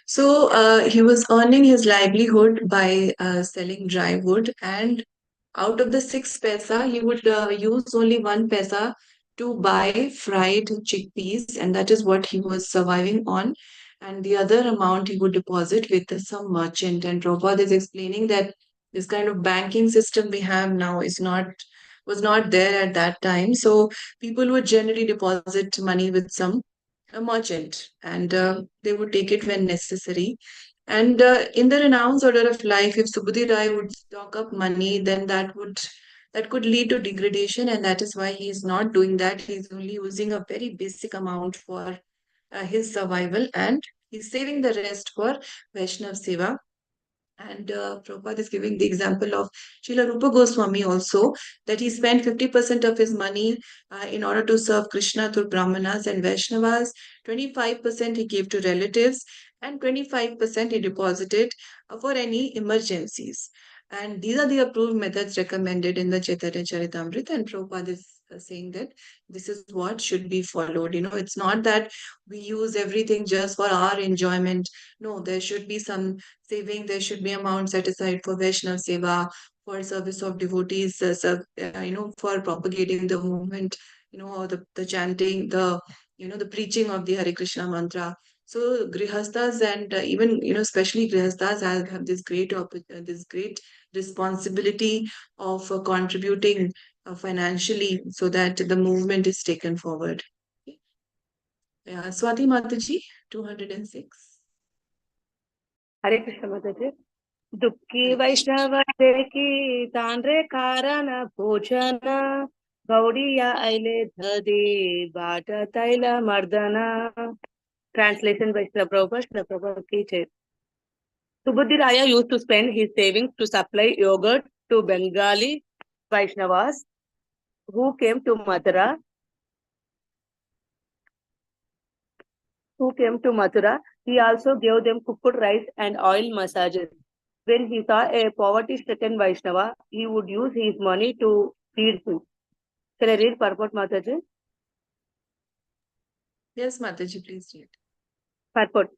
So he was earning his livelihood by selling dry wood, and out of the 6 paisa, he would use only 1 paisa to buy fried chickpeas, and that is what he was surviving on. And the other amount he would deposit with some merchant. And Prabhupada is explaining that this kind of banking system we have now is not was not there at that time. So people would generally deposit money with some a merchant, and they would take it when necessary. And in the renounced order of life, if Subudhi Rai would stock up money, then that could lead to degradation, and that is why he is not doing that. He is only using a very basic amount for his survival, and he's saving the rest for Vaishnav Seva. And Prabhupada is giving the example of Srila Rupa Goswami also, that he spent 50% of his money in order to serve Krishna through Brahmanas and Vaishnavas, 25% he gave to relatives, and 25% he deposited for any emergencies. And these are the approved methods recommended in the Chaitanya Charitamrita, and Prabhupada is saying that this is what should be followed. It's not that we use everything just for our enjoyment. No, there should be some saving, there should be amount set aside for Vaishnav Seva, for service of devotees, for propagating the movement, or the chanting, the preaching of the Hare Krishna mantra. So grihastas and even, especially grihastas have this great responsibility of contributing financially so that the movement is taken forward. Yeah, Swati Mataji, 206. हरे कृष्ण माताजी दुःखी वैष्णव देखी तांड्रे कारण भोजन गौड़िया ऐले धदी बाट तैल मर्दना Translation by Srila Prabhupada. Srila Prabhupada ki jai. Subudhi Raya used to spend his savings to supply yogurt to Bengali Vaishnavas who came to Mathura. He also gave them cooked rice and oil massages. When he saw a poverty-stricken Vaishnava, he would use his money to feed him. Shall I read purport, Mataji? Yes, Mataji, please read. Purport.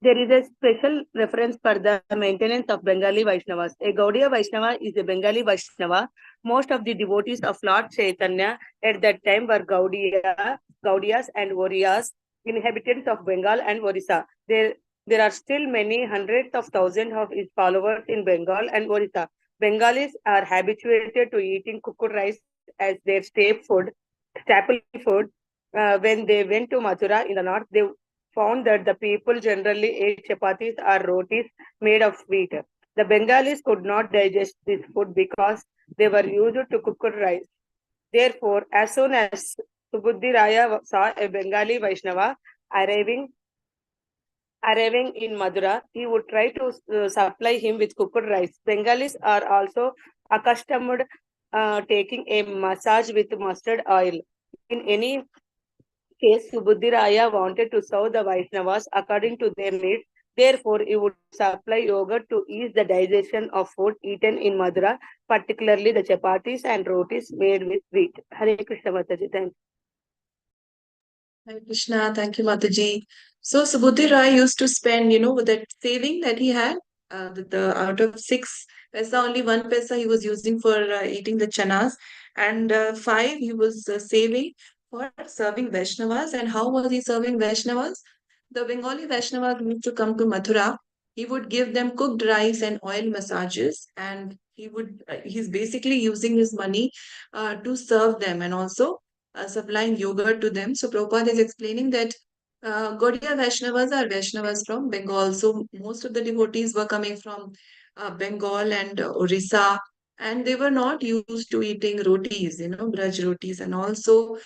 There is a special reference for the maintenance of Bengali Vaishnavas. A Gaudiya Vaishnava is a Bengali Vaishnava. Most of the devotees of Lord Chaitanya at that time were Gaudiyas and Varias, inhabitants of Bengal and Orissa. There are still many hundreds of thousands of his followers in Bengal and Orissa. Bengalis are habituated to eating cooked rice as their staple food. When they went to Mathura in the north, they found that the people generally ate chapatis or rotis made of wheat. The Bengalis could not digest this food because they were used to cooked rice. Therefore, as soon as Subudhi Raya saw a Bengali Vaishnava arriving in Madura, he would try to supply him with cooked rice. Bengalis are also accustomed taking a massage with mustard oil. In any case, Subudhi Raya wanted to serve the Vaishnavas according to their needs. Therefore, he would supply yogurt to ease the digestion of food eaten in Madura, particularly the chapatis and rotis made with wheat. Hare Krishna Mataji, thank you. Hare Krishna, thank you, Mataji. So Subudhi Rai used to spend, with that saving that he had, out of 6 paisa, only 1 paisa he was using for eating the chanas, and 5 he was saving for serving Vaishnavas. And how was he serving Vaishnavas? The Bengali Vaishnavas used to come to Mathura. He would give them cooked rice and oil massages, and he's basically using his money to serve them, and also supplying yogurt to them. So Prabhupada is explaining that Gaudiya Vaishnavas are Vaishnavas from Bengal. So most of the devotees were coming from Bengal and Orissa, and they were not used to eating rotis, Braj rotis. And also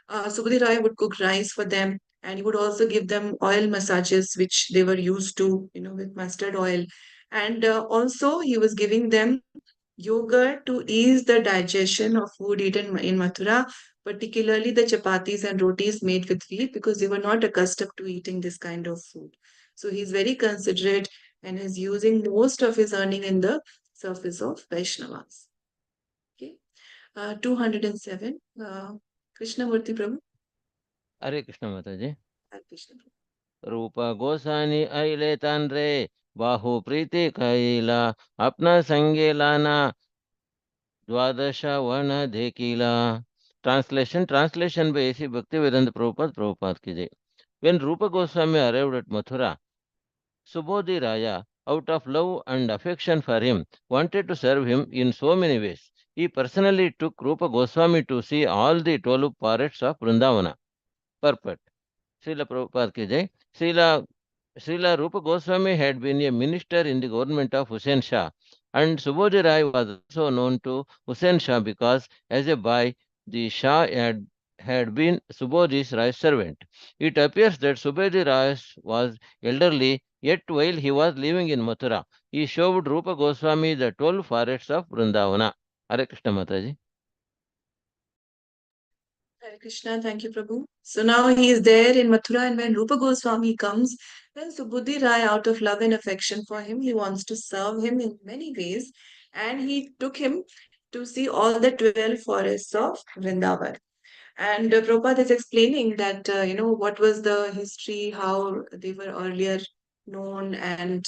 Subudhi Rai would cook rice for them, and he would also give them oil massages, which they were used to, with mustard oil. And also he was giving them yogurt to ease the digestion of food eaten in Mathura, particularly the chapatis and rotis made with wheat, because they were not accustomed to eating this kind of food. So he's very considerate and is using most of his earning in the service of Vaishnavas. Okay. 207. Krishnamurti Prabhu. Hare Krishna Mataji. Hare Krishna Prabhu. रूपा गोसानी आइले तांड्रे बाहु प्रीति कैला अपना संगे लाना द्वादश वर्ण देखिला. Translation by A.C. Bhaktivedanta Prabhupada ki jai. When Rupa Goswami arrived at Mathura, Subodhi Raya, out of love and affection for him, wanted to serve him in so many ways. He personally took Rupa Goswami to see all the 12 parrots of Vrindavana. Purport. Srila Prabhupada ki jai. Srila Rupa Goswami had been a minister in the government of Hussain Shah, and Subodhi Rai was also known to Hussain Shah because, as a boy, the Shah had been Subodhi Rai's servant. It appears that Subodhi Rai was elderly, yet while he was living in Mathura, he showed Rupa Goswami the 12 forests of Vrindavana. Hare Krishna Mataji. Hare Krishna, thank you, Prabhu. So now he is there in Mathura, and when Rupa Goswami comes, then Subudhi Rai, out of love and affection for him, he wants to serve him in many ways, and he took him to see all the 12 forests of Vrindavan. And Prabhupada is explaining that, what was the history, how they were earlier known. And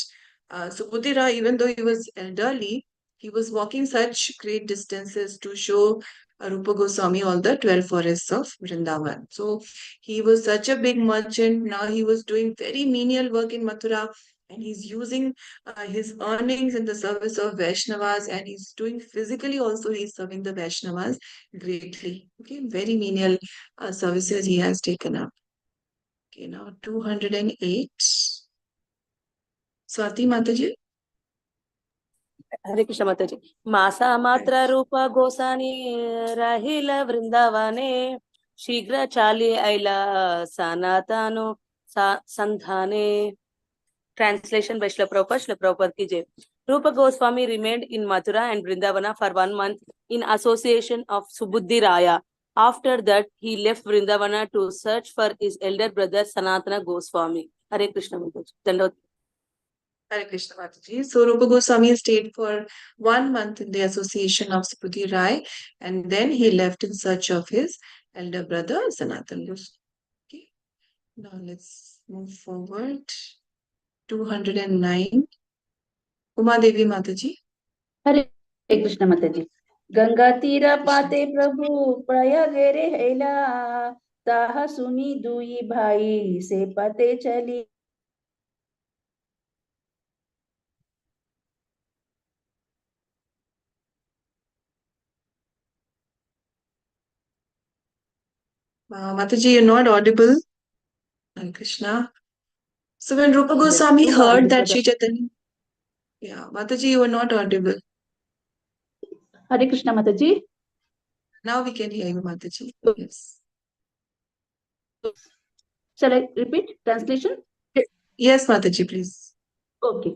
Subudhi Rai, even though he was elderly, he was walking such great distances to show Rupa Goswami all the 12 forests of Vrindavan. So he was such a big merchant. Now he was doing very menial work in Mathura, and he's using his earnings in the service of Vaishnavas, and he's doing physically also, he's serving the Vaishnavas greatly. Okay, very menial services he has taken up. Okay, now 208. Swati Mataji. हरे कृष्ण माताजी. मासा मात्र रूप गोसानी राहिला वृंदावने शीघ्र चाली आइला सनातनो Sandhane. Translation by Srila Prabhupada ki jai. Rupa Goswami remained in Mathura and Vrindavana for 1 month in association of Subudhi Raya. After that, he left Vrindavana to search for his elder brother Sanatana Goswami. Hare Krishna Mataji. Dandavati. Hare Krishna Mataji. So Rupa Goswami stayed for 1 month in the association of Subudhi Rai, and then he left in search of his elder brother Sanatana Goswami. Okay. Now let's move forward. 209. Uma Devi Mataji. हरे कृष्ण माताजी. गंगा तीरा पाते प्रभु प्रयागे रे हैला ताहा सुनी दुई भाई से पते चली. Mataji, you're not audible. Hare Krishna. So when Rupa Goswami Yes, heard that Sri Chaitanya, Mataji, you were not audible. Hare Krishna Mataji. Now we can hear you, Mataji. Yes. Shall I repeat translation? Yes, Mataji, please. Okay.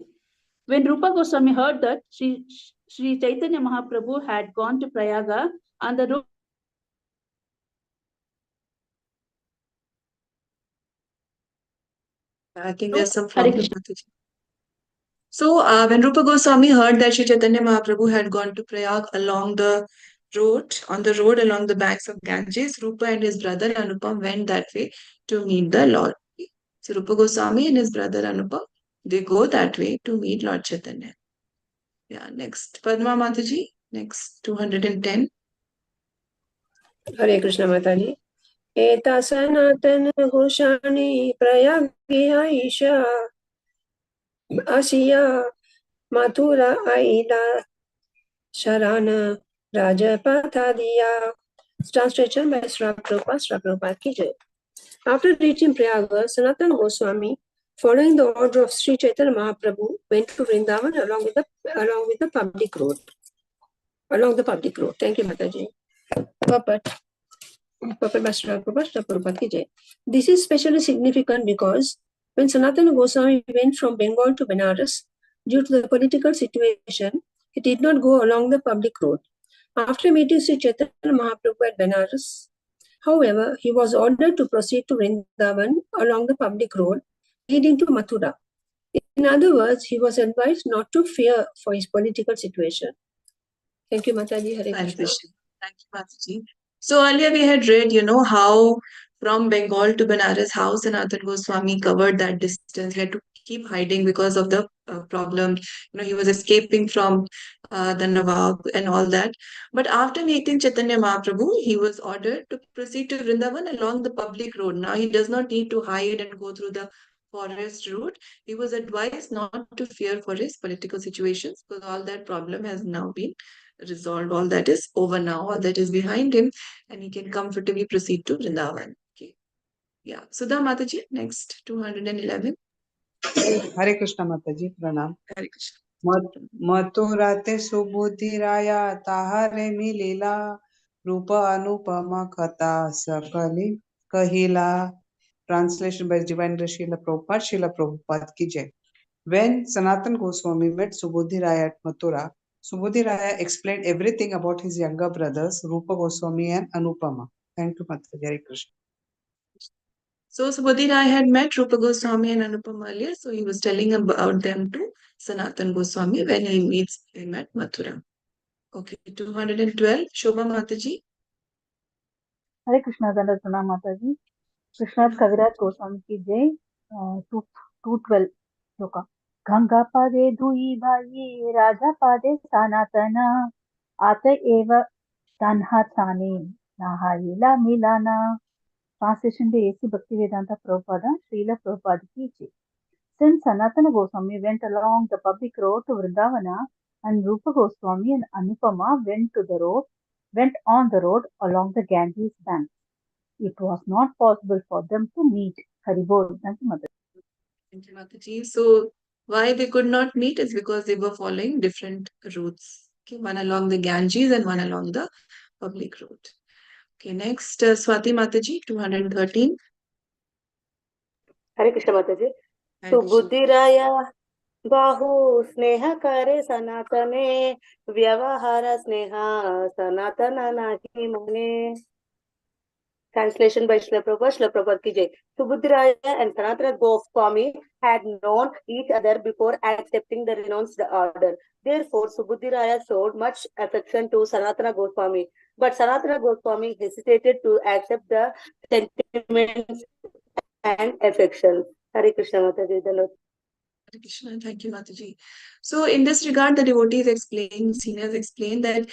When Rupa Goswami heard that Sri Chaitanya Mahaprabhu had gone to Prayaga on the road, I think there's some problem, Mataji. So when Rupa Goswami heard that Sri Chaitanya Mahaprabhu had gone to Prayag along the road, along the banks of Ganges, Rupa and his brother Anupam went that way to meet the Lord. So Rupa Goswami and his brother Anupam, they go that way to meet Lord Chaitanya. Yeah, next. Padma Mataji, next 210. Hare Krishna Mataji. Eta sanatana goshani prayagya isha Asiya Mathura Aida Sharana Rajapatadiya. Translation by Srila Prabhupada ki jai. After reaching Prayaga, Sanatana Goswami, following the order of Sri Chaitanya Mahaprabhu, went to Vrindavan along with the public road. Along the public road. Thank you, Mataji. Puppet by Srila Prabhupada ki jai. This is especially significant because when Sanatana Goswami went from Bengal to Benares, due to the political situation, he did not go along the public road. After meeting Sri Chaitanya Mahaprabhu at Benares, however, he was ordered to proceed to Vrindavan along the public road leading to Mathura. In other words, he was advised not to fear for his political situation. Thank you, Mataji. Hare Krishna. Thank you, Mataji. So earlier we had read, how from Bengal to Banaras, how Sanatan Goswami covered that distance. He had to keep hiding because of the problem. He was escaping from the Nawab and all that. But after meeting Chaitanya Mahaprabhu, he was ordered to proceed to Vrindavan along the public road. Now he does not need to hide and go through the forest route. He was advised not to fear for his political situations because all that problem has now been resolved. All that is over now. All that is behind him, and he can comfortably proceed to Vrindavan. Okay. Yeah. Sudha Mataji, next 211. Hare Krishna Mataji, pranam. Hare Krishna. मथुराते सुबुधिराया ताहारे मिलीला रूप अनुपम कथा सकली कहिला. Translation by Divine Grace Srila Prabhupada ki jai. When Sanatan Goswami met Subudhiraya at Mathura, Subudhiraya explained everything about his younger brothers Rupa Goswami and Anupama. Thank you, Mataji. Hare Krishna. So Subodhi Rai had met Rupa Goswami and Anupam earlier, so he was telling about them to Sanatan Goswami when he meets him at Mathura. Okay, 212, Shobha Mataji. हरे कृष्णा दंड प्रणाम माता जी. कृष्णाथ कविराज गोस्वामी की जय. 212 श्लोका. गंगा पादे दुई भाई राजा पादे सनातन आत एव तन्हा थाने नहाइला मिलाना. Translation by A.C. Bhaktivedanta Prabhupada, Srila Prabhupada ki jai. Since Sanatana Goswami went along the public road to Vrindavana and Rupa Goswami and Anupama went on the road along the Ganges bank, it was not possible for them to meet. Haribol. Thank you, Mother. Thank you, Mataji. So why they could not meet is because they were following different routes. Okay, one along the Ganges and one along the public road. Okay, next, Swati Mataji, 213. Hare Krishna Mataji. Hare Krishna. सुबुद्धिराया बाहु स्नेह करे सनातने व्यवहार स्नेह सनातन नाही मने. Translation by Srila Prabhupada ki jai. Subudhiraya and Sanatana Goswami had known each other before accepting the renounced order. Therefore, Subudhiraya showed much affection to Sanatana Goswami. But Sanatana Goswami hesitated to accept the sentiments and affection. Hare Krishna Mataji. Hare Krishna. Thank you, Mataji. So, in this regard, the devotees explain, seniors explain that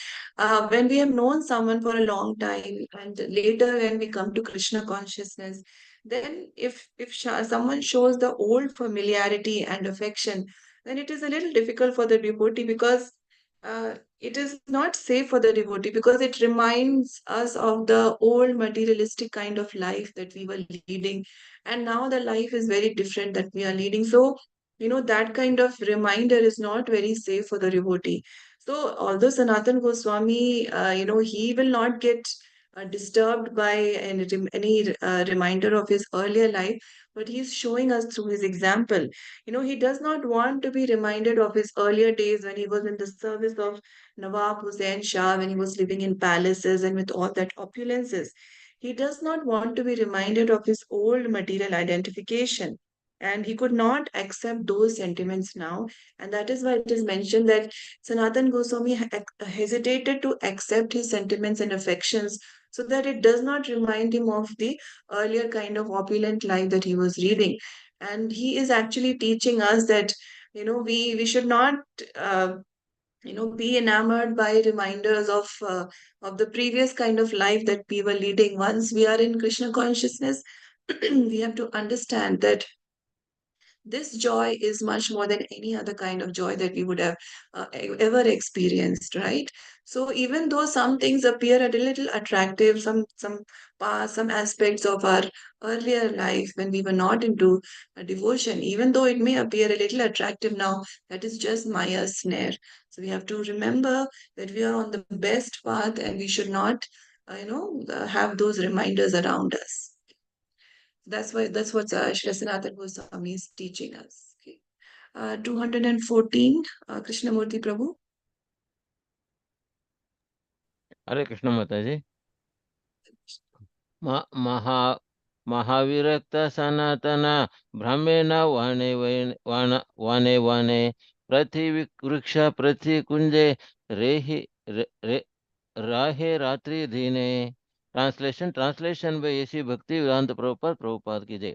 when we have known someone for a long time, and later when we come to Krishna consciousness, then if someone shows the old familiarity and affection, then it is a little difficult for the devotee because it is not safe for the devotee because it reminds us of the old materialistic kind of life that we were leading, and now the life is very different that we are leading. So that kind of reminder is not very safe for the devotee. So, although Sanatan Goswami, he will not get disturbed by any reminder of his earlier life, but he's showing us through his example. He does not want to be reminded of his earlier days when he was in the service of Nawab Hussain Shah, when he was living in palaces and with all that opulences. He does not want to be reminded of his old material identification, and he could not accept those sentiments now. And that is why it is mentioned that Sanatan Goswami hesitated to accept his sentiments and affections so that it does not remind him of the earlier kind of opulent life that he was leading. And he is actually teaching us that we should not be enamored by reminders of the previous kind of life that we were leading. Once we are in Krishna consciousness, we have to understand that this joy is much more than any other kind of joy that we would have ever experienced, right? So even though some things appear a little attractive, some aspects of our earlier life when we were not into devotion, even though it may appear a little attractive now, that is just Maya's snare. So we have to remember that we are on the best path and we should not have those reminders around us. That's what Shri Sanatana Goswami is teaching us. Okay. 214, Krishnamurti Prabhu. हरे कृष्ण माता जी. महा महाविरक्त सनातन भ्रमेण वने वने वने पृथ्वी वृक्ष पृथ्वी कुंजे रेहि राहे रात्रि दीने. Translation by A.C. Bhaktivedanta Prabhupada ki jai.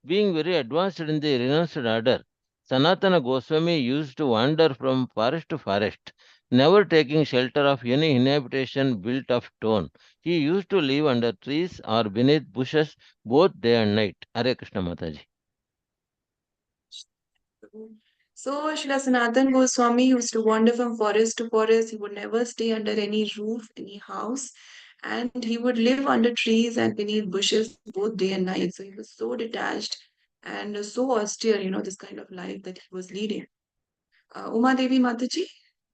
Being very advanced in the renounced order, Sanatana Goswami used to wander from forest to forest, never taking shelter of any inhabitation built of stone. He used to live under trees or beneath bushes both day and night. Hare Krishna Mataji. So Srila Sanatan Goswami used to wander from forest to forest. He would never stay under any roof, any house, and he would live under trees and beneath bushes both day and night. So he was so detached and so austere, this kind of life that he was leading. Uma Devi Mataji,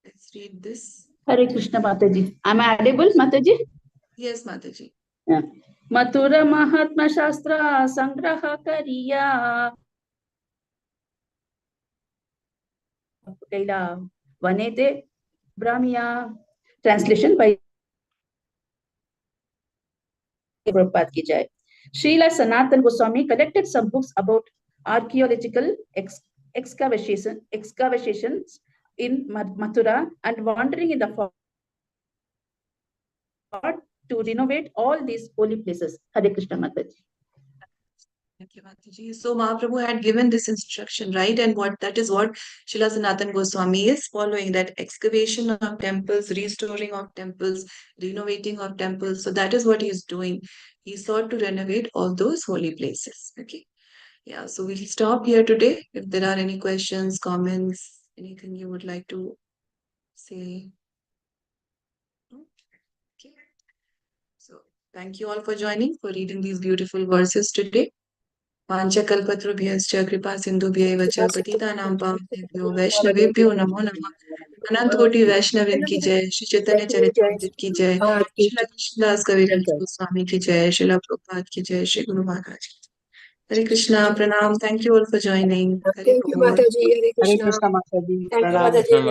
let's read this. Hare Krishna Mataji. Am I audible, Mataji? Yes, Mataji. Yeah. Mathura Mahatma Shastra Sangraha Kariya Kaila Vanete Brahmiya. Translation by Prabhupada ki jai. Srila Sanatan Goswami collected some books about archaeological excavations in Mathura and wandering in the forest to renovate all these holy places. Hare Krishna Mataji. Thank you, Mataji. So Mahaprabhu had given this instruction, right? And that is what Srila Sanatan Goswami is following, that excavation of temples, restoring of temples, renovating of temples. So that is what he is doing. He sought to renovate all those holy places. Okay. Yeah, so we'll stop here today. If there are any questions, comments, anything you would like to say. Okay. So thank you all for joining, for reading these beautiful verses today. Panchakalpatrubhyascha kripa sindhubhyaiva cha patitanam pavanebhyo vaishnavebhyo namo namah. अनंत कोटि वैष्णविन की जय, श्री चैतन्य चरितामृत की जय, श्रीला कृष्णदास कविराज गोस्वामी की जय, श्रीला प्रभुपाद की जय, श्री गुरु महाराज की जय. Hare Krishna, pranam. Thank you all for joining. Hare Thank you, Bol. Mataji. Hare Hare Krishna. Krishna Mataji. Thank you, Pranam. Mataji.